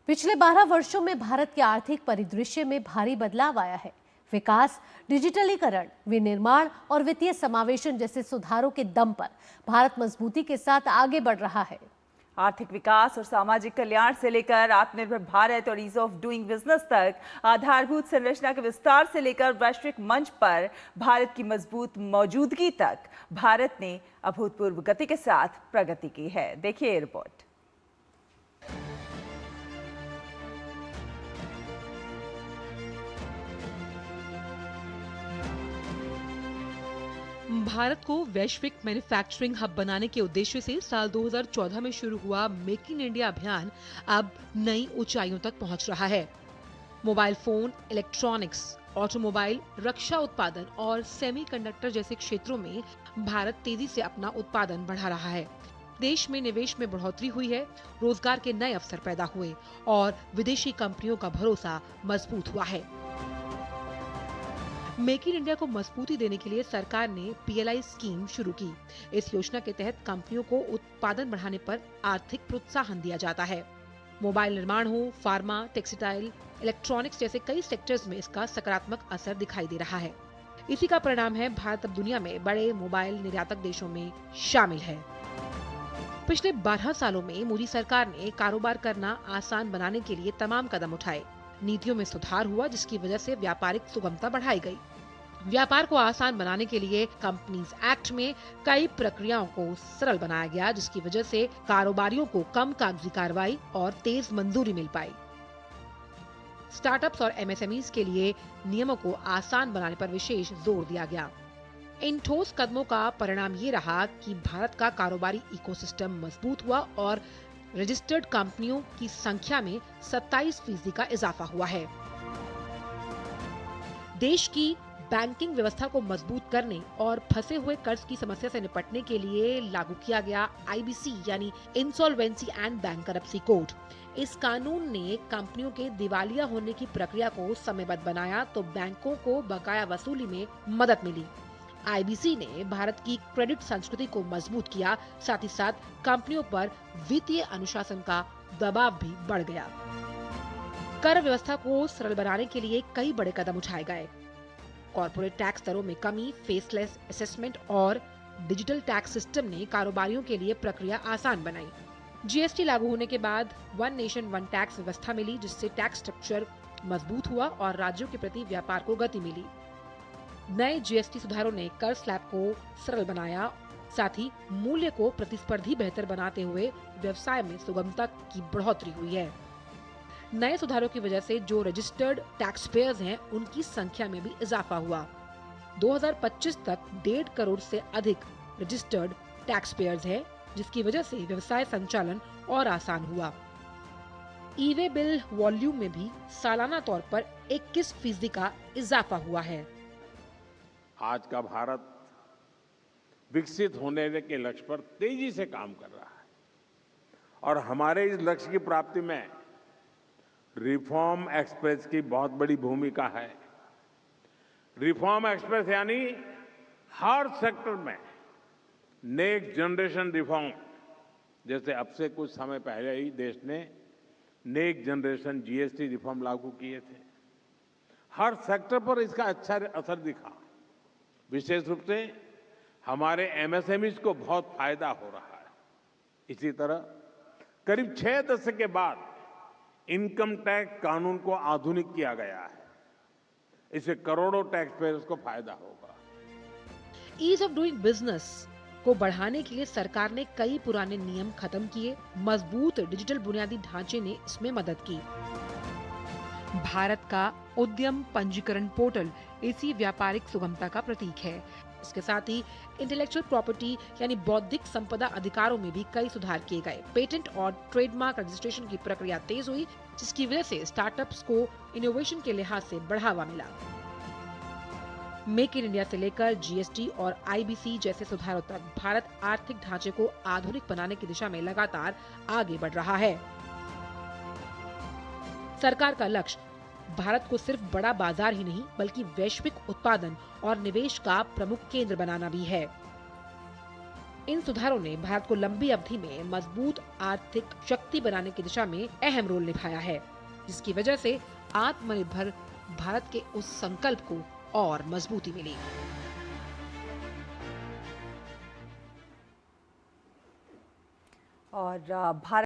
पिछले 12 वर्षों में भारत के आर्थिक परिदृश्य में भारी बदलाव आया है। विकास, डिजिटलीकरण, विनिर्माण और वित्तीय समावेशन जैसे सुधारों के दम पर भारत मजबूती के साथ आगे बढ़ रहा है। आर्थिक विकास और सामाजिक कल्याण से लेकर आत्मनिर्भर भारत और ईज ऑफ डूइंग बिजनेस तक, आधारभूत संरचना के विस्तार से लेकर वैश्विक मंच पर भारत की मजबूत मौजूदगी तक भारत ने अभूतपूर्व गति के साथ प्रगति की है। देखिए ये रिपोर्ट। भारत को वैश्विक मैन्युफैक्चरिंग हब बनाने के उद्देश्य से साल 2014 में शुरू हुआ मेक इन इंडिया अभियान अब नई ऊंचाइयों तक पहुंच रहा है। मोबाइल फोन, इलेक्ट्रॉनिक्स, ऑटोमोबाइल, रक्षा उत्पादन और सेमीकंडक्टर जैसे क्षेत्रों में भारत तेजी से अपना उत्पादन बढ़ा रहा है। देश में निवेश में बढ़ोतरी हुई है, रोजगार के नए अवसर पैदा हुए और विदेशी कंपनियों का भरोसा मजबूत हुआ है। मेक इन इंडिया को मजबूती देने के लिए सरकार ने PLI स्कीम शुरू की। इस योजना के तहत कंपनियों को उत्पादन बढ़ाने पर आर्थिक प्रोत्साहन दिया जाता है। मोबाइल निर्माण हो, फार्मा, टेक्सटाइल, इलेक्ट्रॉनिक्स जैसे कई सेक्टर्स में इसका सकारात्मक असर दिखाई दे रहा है। इसी का परिणाम है भारत अब दुनिया में बड़े मोबाइल निर्यातक देशों में शामिल है। पिछले 12 सालों में मोदी सरकार ने कारोबार करना आसान बनाने के लिए तमाम कदम उठाए। नीतियों में सुधार हुआ, जिसकी वजह से व्यापारिक सुगमता बढ़ाई गई। व्यापार को आसान बनाने के लिए कंपनीज एक्ट में कई प्रक्रियाओं को सरल बनाया गया, जिसकी वजह से कारोबारियों को कम कागजी कार्रवाई और तेज मंजूरी मिल पाई। स्टार्टअप्स और MSMEs के लिए नियमों को आसान बनाने पर विशेष जोर दिया गया। इन ठोस कदमों का परिणाम ये रहा कि भारत का कारोबारी इकोसिस्टम मजबूत हुआ और रजिस्टर्ड कंपनियों की संख्या में 27% का इजाफा हुआ है। देश की बैंकिंग व्यवस्था को मजबूत करने और फंसे हुए कर्ज की समस्या से निपटने के लिए लागू किया गया IBC यानी इंसॉल्वेंसी एंड बैंकरप्सी कोड। इस कानून ने कंपनियों के दिवालिया होने की प्रक्रिया को समयबद्ध बनाया तो बैंकों को बकाया वसूली में मदद मिली। IBC ने भारत की क्रेडिट संस्कृति को मजबूत किया, साथ ही साथ कंपनियों पर वित्तीय अनुशासन का दबाव भी बढ़ गया। कर व्यवस्था को सरल बनाने के लिए कई बड़े कदम उठाए गए। कॉर्पोरेट टैक्स दरों में कमी, फेसलेस असेसमेंट और डिजिटल टैक्स सिस्टम ने कारोबारियों के लिए प्रक्रिया आसान बनाई। GST लागू होने के बाद वन नेशन वन टैक्स व्यवस्था मिली, जिससे टैक्स स्ट्रक्चर मजबूत हुआ और राज्यों के प्रति व्यापार को गति मिली। नए GST सुधारों ने कर स्लैब को सरल बनाया, साथ ही मूल्य को प्रतिस्पर्धी बेहतर बनाते हुए व्यवसाय में सुगमता की बढ़ोतरी हुई है। नए सुधारों की वजह से जो रजिस्टर्ड टैक्स पेयर्स हैं, उनकी संख्या में भी इजाफा हुआ। 2025 तक 1.5 करोड़ से अधिक रजिस्टर्ड टैक्स पेयर्स हैं, जिसकी वजह से व्यवसाय संचालन और आसान हुआ। ई-वे बिल वॉल्यूम में भी सालाना तौर पर 21% का इजाफा हुआ है। आज का भारत विकसित होने के लक्ष्य पर तेजी से काम कर रहा है और हमारे इस लक्ष्य की प्राप्ति में रिफॉर्म एक्सप्रेस की बहुत बड़ी भूमिका है। रिफॉर्म एक्सप्रेस यानी हर सेक्टर में नेक्स्ट जनरेशन रिफॉर्म, जैसे अब से कुछ समय पहले ही देश ने नेक्स्ट जनरेशन GST रिफॉर्म लागू किए थे। हर सेक्टर पर इसका अच्छा असर दिखा। विशेष रूप से हमारे MSMEs को बहुत फायदा हो रहा है। इसी तरह करीब 6 दशक के बाद इनकम टैक्स कानून को आधुनिक किया गया है। इससे करोड़ों टैक्स पेयर्स को फायदा होगा। ईज ऑफ डूइंग बिजनेस को बढ़ाने के लिए सरकार ने कई पुराने नियम खत्म किए। मजबूत डिजिटल बुनियादी ढांचे ने इसमें मदद की। भारत का उद्यम पंजीकरण पोर्टल इसी व्यापारिक सुगमता का प्रतीक है। इसके साथ ही इंटेलेक्चुअल प्रॉपर्टी यानी बौद्धिक संपदा अधिकारों में भी कई सुधार किए गए। पेटेंट और ट्रेडमार्क रजिस्ट्रेशन की प्रक्रिया तेज हुई, जिसकी वजह से स्टार्टअप्स को इनोवेशन के लिहाज से बढ़ावा मिला। मेक इन इंडिया से लेकर GST और IBC जैसे सुधारों तक भारत आर्थिक ढांचे को आधुनिक बनाने की दिशा में लगातार आगे बढ़ रहा है। सरकार का लक्ष्य भारत को सिर्फ बड़ा बाजार ही नहीं, बल्कि वैश्विक उत्पादन और निवेश का प्रमुख केंद्र बनाना भी है। इन सुधारों ने भारत को लंबी अवधि में मजबूत आर्थिक शक्ति बनाने की दिशा में अहम रोल निभाया है, जिसकी वजह से आत्मनिर्भर भारत के उस संकल्प को और मजबूती मिली। और भारत